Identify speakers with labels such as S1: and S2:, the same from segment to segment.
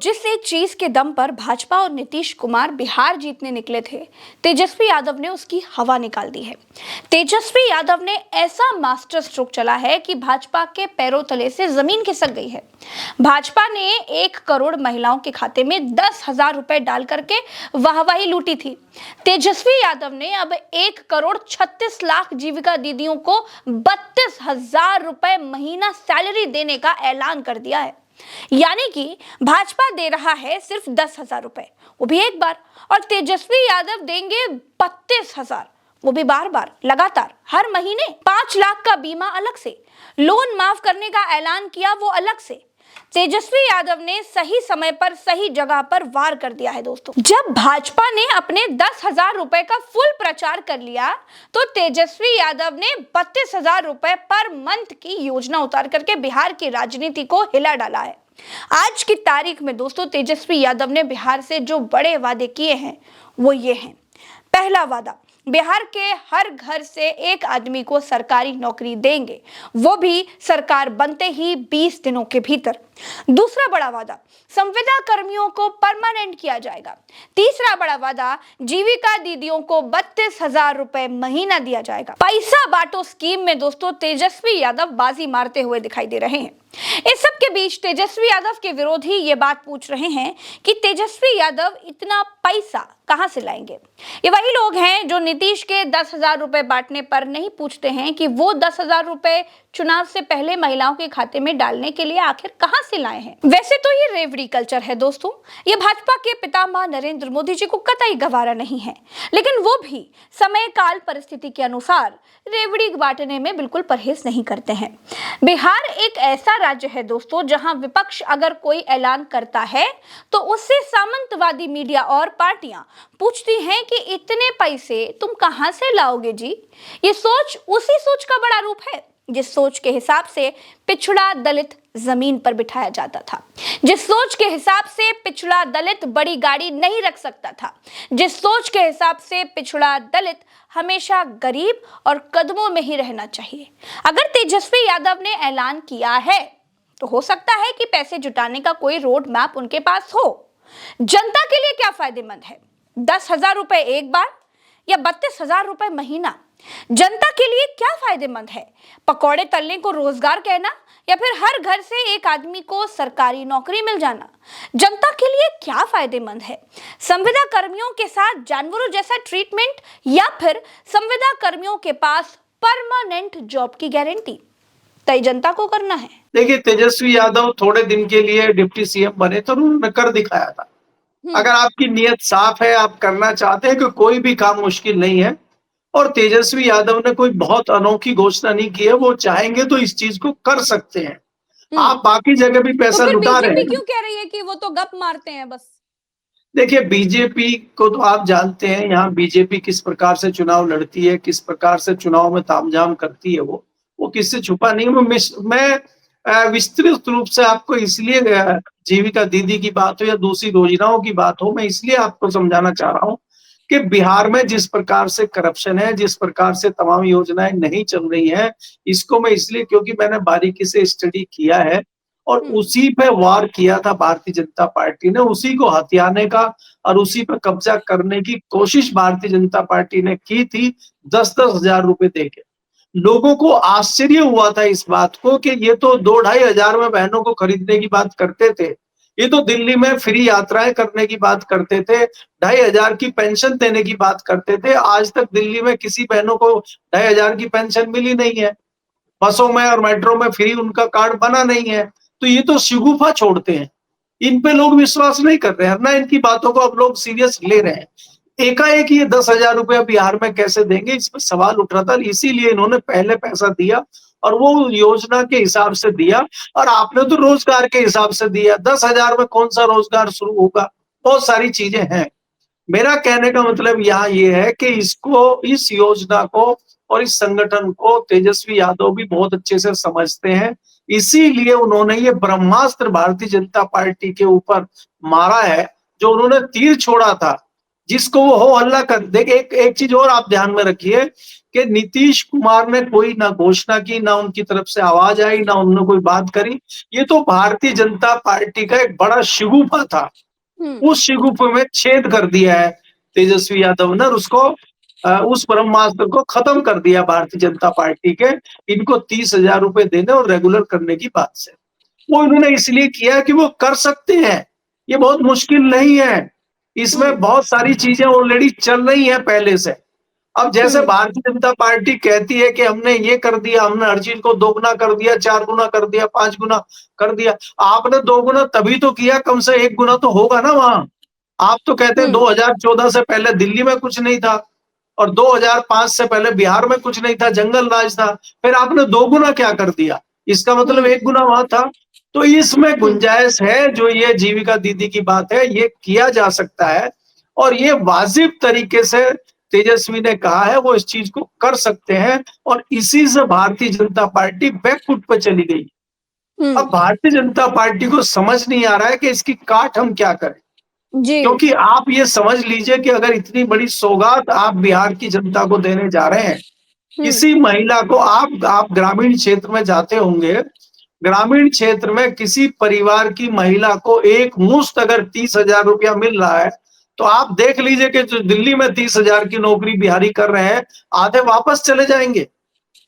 S1: जिस एक चीज के दम पर भाजपा और नीतीश कुमार बिहार जीतने निकले थे, तेजस्वी यादव ने उसकी हवा निकाल दी है। तेजस्वी यादव ने ऐसा मास्टर स्ट्रोक चला है कि भाजपा के पैरों तले से जमीन खिसक गई है। भाजपा ने 1 करोड़ महिलाओं के खाते में 10,000 रुपए डाल करके वाहवाही लूटी थी। तेजस्वी यादव ने अब 1 करोड़ 36 लाख जीविका दीदियों को 32,000 रुपए महीना सैलरी देने का ऐलान कर दिया है। यानी कि भाजपा दे रहा है सिर्फ 10,000 रुपए, वो भी एक बार, और तेजस्वी यादव देंगे 32,000, वो भी बार बार, लगातार, हर महीने। 5 लाख का बीमा अलग से, लोन माफ करने का ऐलान किया वो अलग से। तेजस्वी यादव ने सही समय पर सही जगह पर वार कर दिया है दोस्तों। जब भाजपा ने अपने 10,000 रुपए का फुल प्रचार कर लिया तो तेजस्वी यादव ने 32,000 रुपए पर मंथ की योजना उतार करके बिहार की राजनीति को हिला डाला है। आज की तारीख में दोस्तों तेजस्वी यादव ने बिहार से जो बड़े वादे किए हैं वो ये हैं। पहला वादा, बिहार के हर घर से एक आदमी को सरकारी नौकरी देंगे, वो भी सरकार बनते ही 20 दिनों के भीतर। दूसरा बड़ा वादा, संविदा कर्मियों को परमानेंट किया जाएगा। तीसरा बड़ा वादा, जीविका दीदियों को 32,000 रुपए महीना दिया जाएगा। पैसा बांटो स्कीम में दोस्तों तेजस्वी यादव बाजी मारते हुए दिखाई दे रहे हैं। इस सब के बीच तेजस्वी यादव के विरोधी ये बात पूछ रहे हैं कि तेजस्वी यादव इतना पैसा कहां से लाएंगे। ये वही लोग हैं जो नीतीश के 10,000 रुपए बांटने पर नहीं पूछते हैं कि वो 10,000 रुपए चुनाव से पहले महिलाओं के खाते में डालने के लिए आखिर कहां से लाए हैं। वैसे तो ये रेवड़ी कल्चर है दोस्तों, ये भाजपा के पितामह नरेंद्र मोदी जी को कतई गवारा नहीं है, लेकिन वो भी समय काल परिस्थिति के अनुसार रेवड़ी बांटने में बिल्कुल परहेज नहीं करते हैं। बिहार एक ऐसा राज्य है दोस्तों जहां विपक्ष अगर कोई ऐलान करता है तो उससे सामंतवादी मीडिया और पार्टियां पूछती हैं कि इतने पैसे तुम कहां से लाओगे जी। ये सोच उसी सोच का बड़ा रूप है जिस सोच के हिसाब से पिछड़ा दलित जमीन पर बिठाया जाता था, जिस सोच के हिसाब से पिछड़ा दलित बड़ी गाड़ी नहीं रख सकता था, जिस सोच के हिसाब से पिछड़ा दलित हमेशा गरीब और कदमों में ही रहना चाहिए। अगर तेजस्वी यादव ने ऐलान किया है तो हो सकता है कि पैसे जुटाने का कोई रोड मैप उनके पास हो। जनता के लिए क्या फायदेमंद है, 10,000 रुपए एक बार या 32,000 रुपए महीना? जनता के लिए क्या फायदेमंद है, पकौड़े तलने को रोजगार कहना या फिर हर घर से एक आदमी को सरकारी नौकरी मिल जाना? जनता के लिए क्या फायदेमंद है, संविदा कर्मियों के साथ जानवरों जैसा ट्रीटमेंट या फिर संविदा कर्मियों के पास परमानेंट जॉब की गारंटी? तय जनता को करना है।
S2: देखिए, तेजस्वी यादव थोड़े दिन के लिए डिप्टी सीएम बने तो उन्होंने कर दिखाया था। अगर आपकी नीयत साफ है, आप करना चाहते हैं, कि कोई भी काम मुश्किल नहीं है, और तेजस्वी यादव ने कोई बहुत अनोखी घोषणा नहीं की है, वो चाहेंगे तो इस चीज को कर सकते हैं। आप बाकी जगह भी पैसा
S1: तो
S2: लुटा रहे हैं।
S1: क्यों कह रही है कि वो तो गप मारते हैं बस?
S2: देखिए, बीजेपी को तो आप जानते हैं, यहाँ बीजेपी किस प्रकार से चुनाव लड़ती है, किस प्रकार से चुनाव में तामझाम करती है, वो किससे छुपा नहीं है। मैं विस्तृत रूप से आपको इसलिए, जीविका दीदी की बात हो या दूसरी योजनाओं की बात हो, मैं इसलिए आपको समझाना चाह रहा हूँ कि बिहार में जिस प्रकार से करप्शन है, जिस प्रकार से तमाम योजनाएं नहीं चल रही हैं, इसको मैं इसलिए, क्योंकि मैंने बारीकी से स्टडी किया है और उसी पे वार किया था भारतीय जनता पार्टी ने, उसी को हथियाने का और उसी पे कब्जा करने की कोशिश भारतीय जनता पार्टी ने की थी 10-10 हजार रुपए देके। लोगों को आश्चर्य हुआ था इस बात को कि ये तो 2-2.5 हजार में बहनों को खरीदने की बात करते थे, ये तो दिल्ली में फ्री यात्राएं करने की बात करते थे, 2.5 हजार की पेंशन देने की बात करते थे। आज तक दिल्ली में किसी बहनों को 2.5 हजार की पेंशन मिली नहीं है, बसों में और मेट्रो में फ्री उनका कार्ड बना नहीं है। तो ये तो शिगुफा छोड़ते हैं, इन पे लोग विश्वास नहीं कर रहे हैं, ना इनकी बातों को अब लोग सीरियस ले रहे हैं। एकाएक ये 10,000 रुपया बिहार में कैसे देंगे, इस पर सवाल उठ रहा था, इसीलिए इन्होंने पहले पैसा दिया और वो योजना के हिसाब से दिया, और आपने तो रोजगार के हिसाब से दिया। 10,000 में कौन सा रोजगार शुरू होगा, बहुत सारी चीजें हैं। मेरा कहने का मतलब यहाँ ये है कि इसको, इस योजना को और इस संगठन को तेजस्वी यादव भी बहुत अच्छे से समझते हैं, इसीलिए उन्होंने ये ब्रह्मास्त्र भारतीय जनता पार्टी के ऊपर मारा है, जो उन्होंने तीर छोड़ा था जिसको वो हो हल्ला कर। देखिए एक चीज और आप ध्यान में रखिए कि नीतीश कुमार ने कोई ना घोषणा की, ना उनकी तरफ से आवाज आई, ना उन्होंने कोई बात करी। ये तो भारतीय जनता पार्टी का एक बड़ा शिगुफा था। उस शिगुफे में छेद कर दिया है तेजस्वी यादव ने, और उसको उस ब्रह्मास्त्र को खत्म कर दिया भारतीय जनता पार्टी के इनको 30,000 रुपए देने और रेगुलर करने की बात से। वो इन्होंने इसलिए किया कि वो कर सकते हैं, ये बहुत मुश्किल नहीं है। इसमें बहुत सारी चीजें ऑलरेडी चल रही हैं पहले से। अब जैसे भारतीय जनता पार्टी कहती है कि हमने ये कर दिया, हमने हर चीज को 2 गुना कर दिया, 4 गुना कर दिया, 5 गुना कर दिया। आपने 2 गुना तभी तो किया, कम से 1 गुना तो होगा ना वहां। आप तो कहते हैं 2014 से पहले दिल्ली में कुछ नहीं था और 2005 से पहले बिहार में कुछ नहीं था, जंगल राज था। फिर आपने 2 गुना क्या कर दिया? इसका मतलब 1 गुना वहां था। तो इसमें गुंजाइश है, जो ये जीविका दीदी की बात है, ये किया जा सकता है और ये वाजिब तरीके से तेजस्वी ने कहा है, वो इस चीज को कर सकते हैं और इसी से भारतीय जनता पार्टी बैकफुट पे चली गई। अब भारतीय जनता पार्टी को समझ नहीं आ रहा है कि इसकी काट हम क्या करें।
S1: जी।
S2: क्योंकि आप ये समझ लीजिए कि अगर इतनी बड़ी सौगात आप बिहार की जनता को देने जा रहे हैं, किसी महिला को, आप ग्रामीण क्षेत्र में जाते होंगे, ग्रामीण क्षेत्र में किसी परिवार की महिला को एक मुश्त अगर 30,000 रुपया मिल रहा है, तो आप देख लीजिए कि जो दिल्ली में 30,000 की नौकरी बिहारी कर रहे हैं, आधे वापस चले जाएंगे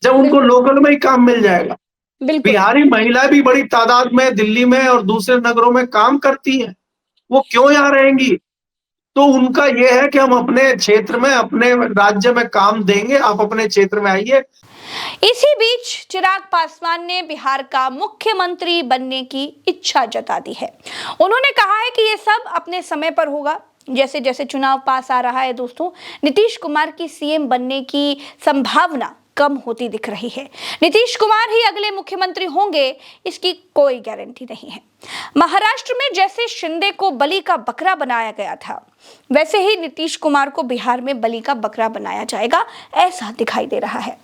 S2: जब उनको लोकल में ही काम मिल जाएगा। बिहारी महिला भी बड़ी तादाद में दिल्ली में और दूसरे नगरों में काम करती हैं, वो क्यों यहाँ रहेंगी? तो उनका ये है कि हम अपने क्षेत्र में, अपने राज्य में काम देंगे, आप अपने क्षेत्र में आइए।
S1: इसी बीच चिराग पासवान ने बिहार का मुख्यमंत्री बनने की इच्छा जता दी है। उन्होंने कहा है कि ये सब अपने समय पर होगा। जैसे जैसे चुनाव पास आ रहा है दोस्तों, नीतीश कुमार की सीएम बनने की संभावना कम होती दिख रही है। नीतीश कुमार ही अगले मुख्यमंत्री होंगे, इसकी कोई गारंटी नहीं है। महाराष्ट्र में जैसे शिंदे को बलि का बकरा बनाया गया था, वैसे ही नीतीश कुमार को बिहार में बलि का बकरा बनाया जाएगा, ऐसा दिखाई दे रहा है।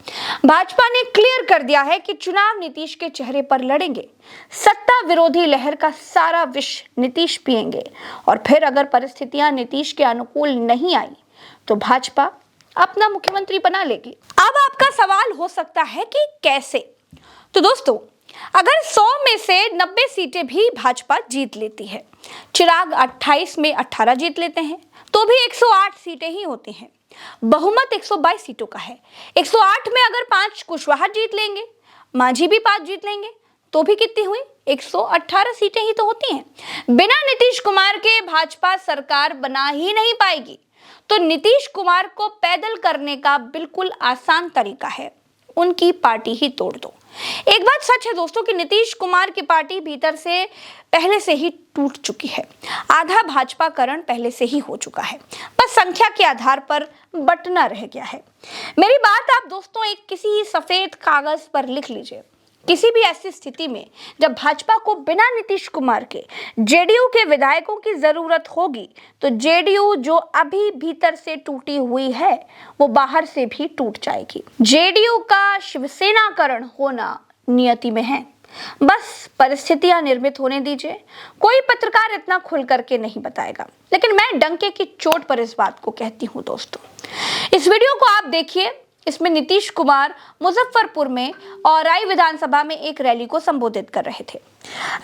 S1: भाजपा ने क्लियर कर दिया है कि चुनाव नीतीश के चेहरे पर लड़ेंगे। सत्ता विरोधी लहर का सारा विष नीतीश पिएंगे और फिर अगर परिस्थितियां नीतीश के अनुकूल नहीं आई तो भाजपा अपना मुख्यमंत्री बना लेगी। अब आपका सवाल हो सकता है कि कैसे? तो दोस्तों, अगर 100 में से 90 सीटें भी भाजपा जीत लेती है, चिराग 28 में 18 जीत लेते हैं, तो भी 108 सीटें ही होती हैं। बहुमत 122 सीटों का है। 108 में अगर 5 कुशवाहा जीत लेंगे, मांझी भी 5 जीत लेंगे, तो भी कितनी हुई? 118 सीटें ही तो होती हैं। बिना नीतीश कुमार के भाजपा सरकार बना ही नहीं पाएगी। तो नीतीश कुमार को पैदल करने का बिल्कुल आसान तरीका है, उनकी पार्टी ही तोड़ दो। एक बात सच है दोस्तों कि नीतीश कुमार की पार्टी भीतर से पहले से ही टूट चुकी है। आधा भाजपाकरण पहले से ही हो चुका है, बस संख्या के आधार पर बंटना रह गया है। मेरी बात आप दोस्तों एक किसी सफेद कागज पर लिख लीजिए। किसी भी ऐसी स्थिति में जब भाजपा को बिना नीतीश कुमार के जेडीयू के विधायकों की जरूरत होगी, तो जेडीयू जो अभी भीतर से टूटी हुई है, वो बाहर से भी टूट जाएगी। जेडीयू का शिवसेनाकरण होना नियति में है, बस परिस्थितियां निर्मित होने दीजिए। कोई पत्रकार इतना खुल करके नहीं बताएगा, लेकिन मैं डंके की चोट पर इस बात को कहती हूँ दोस्तों। इस वीडियो को आप देखिए। इसमें नीतीश कुमार मुजफ्फरपुर में औराई विधानसभा में एक रैली को संबोधित कर रहे थे।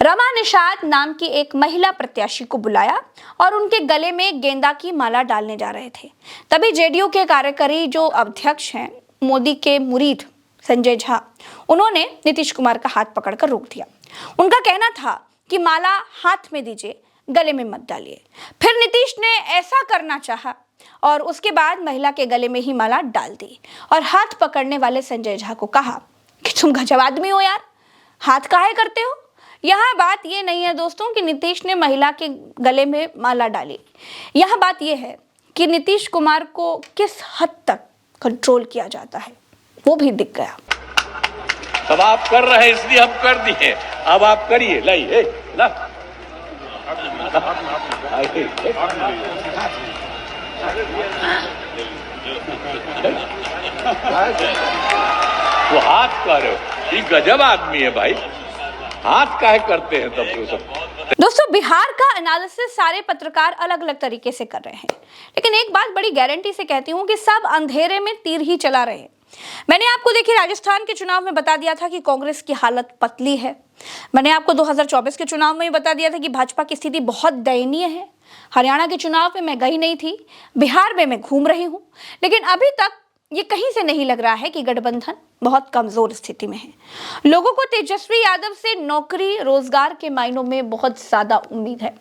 S1: रमा निषाद नाम की एक महिला प्रत्याशी को बुलाया और उनके गले में गेंदा की माला डालने जा रहे थे। तभी जेडीयू के कार्यकारी जो अध्यक्ष हैं, मोदी के मुरीद संजय झा, उन्होंने नीतीश कुमार का हाथ पकड़कर रोक दिया। उनका कहना था कि माला हाथ में दीजिए, गले में मत डालिए। फिर नीतीश ने ऐसा करना चाहा और उसके बाद महिला के गले में ही माला डाल दी और हाथ पकड़ने वाले संजय झा को कहा कि तुम गजब आदमी हो यार, हाथ काहे करते हो। यहाँ बात ये नहीं है दोस्तों कि नीतीश ने महिला के गले में माला डाली। यहाँ बात ये है कि नीतीश कुमार को किस हद तक कंट्रोल किया जाता है, वो भी दिख गया।
S3: अब आप कर रहे हैं इसलिए हम कर दिए, अब आप करिए। लाइए ला वो हाथ कर रहे हो, ये गजब आदमी है भाई, हाथ काहे करते हैं तब तो सब।
S1: दोस्तों, बिहार का एनालिसिस सारे पत्रकार अलग अलग तरीके से कर रहे हैं, लेकिन एक बात बड़ी गारंटी से कहती हूं कि सब अंधेरे में तीर ही चला रहे हैं। मैंने आपको देखिए राजस्थान के चुनाव में बता दिया था कि कांग्रेस की हालत पतली है। मैंने आपको 2024 के चुनाव में ही बता दिया था कि भाजपा की स्थिति बहुत दयनीय है। हरियाणा के चुनाव में मैं गई नहीं थी, बिहार में मैं घूम रही हूं, लेकिन अभी तक ये कहीं से नहीं लग रहा है कि गठबंधन बहुत कमजोर स्थिति में है। लोगों को तेजस्वी यादव से नौकरी रोजगार के मायनों में बहुत ज्यादा उम्मीद है।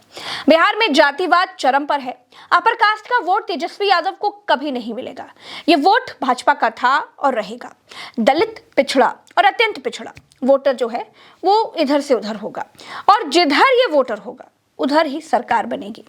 S1: बिहार में जातिवाद चरम पर है। अपर कास्ट का वोट तेजस्वी यादव को कभी नहीं मिलेगा। ये वोट भाजपा का था और रहेगा। दलित, पिछड़ा और अत्यंत पिछड़ा वोटर जो है वो इधर से उधर होगा, और जिधर ये वोटर होगा उधर ही सरकार बनेगी।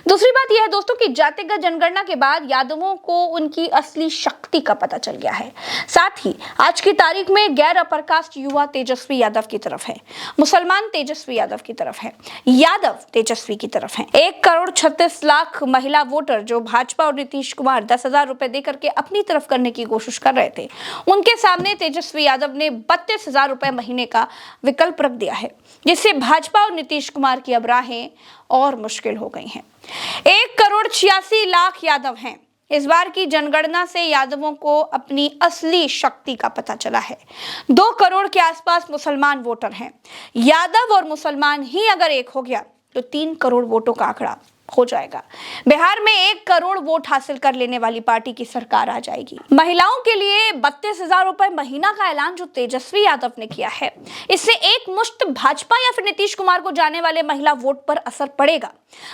S1: दूसरी बात यह है दोस्तों कि जातिगत जनगणना के बाद यादवों को उनकी असली शक्ति का पता चल गया है। साथ ही आज की तारीख में गैर अपर कास्ट युवा तेजस्वी यादव की तरफ है, मुसलमान तेजस्वी यादव की तरफ है, यादव तेजस्वी की तरफ है। 1,36,00,000 महिला वोटर जो भाजपा और नीतीश कुमार 10,000 रुपए देकर के अपनी तरफ करने की कोशिश कर रहे थे, उनके सामने तेजस्वी यादव ने 32,000 रुपए महीने का विकल्प रख दिया है, जिससे भाजपा और नीतीश कुमार की अब राहें और मुश्किल हो गई हैं। 1,86,00,000 यादव हैं। इस बार की जनगणना से यादवों को अपनी असली शक्ति का पता चला है। 2 करोड़ के आसपास मुसलमान वोटर हैं। यादव और मुसलमान ही अगर एक हो गया तो 3 करोड़ वोटों का आंकड़ा हो जाएगा। बिहार में 1 करोड़ वोट हासिल कर लेने वाली पार्टी की सरकार आ जाएगी। महिलाओं के लिए 32,000 रुपए महीना का ऐलान जो तेजस्वी यादव ने किया है, इससे एक मुश्त भाजपा या फिर नीतीश कुमार को जाने वाले महिला वोट पर असर पड़ेगा।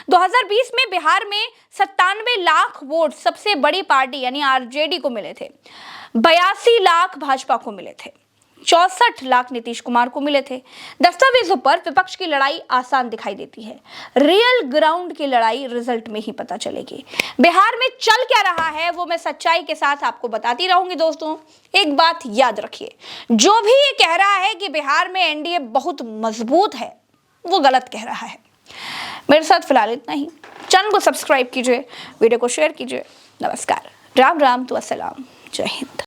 S1: 2020 में बिहार में 97 लाख वोट सबसे बड़ी पार्टी यानी आरजेडी को मिले थे, 82 लाख भाजपा को मिले थे, 64 लाख नीतीश कुमार को मिले थे। दस्तावेजों पर विपक्ष की लड़ाई आसान दिखाई देती है, रियल ग्राउंड की लड़ाई रिजल्ट में ही पता चलेगी। बिहार में चल क्या रहा है वो मैं सच्चाई के साथ आपको बताती रहूंगी। दोस्तों, एक बात याद रखिए, जो भी ये कह रहा है कि बिहार में एनडीए बहुत मजबूत है, वो गलत कह रहा है। मेरे साथ फिलहाल इतना ही। चैनल को सब्सक्राइब कीजिए, वीडियो को शेयर कीजिए। नमस्कार, राम राम तो अस्सलाम, जय हिंद।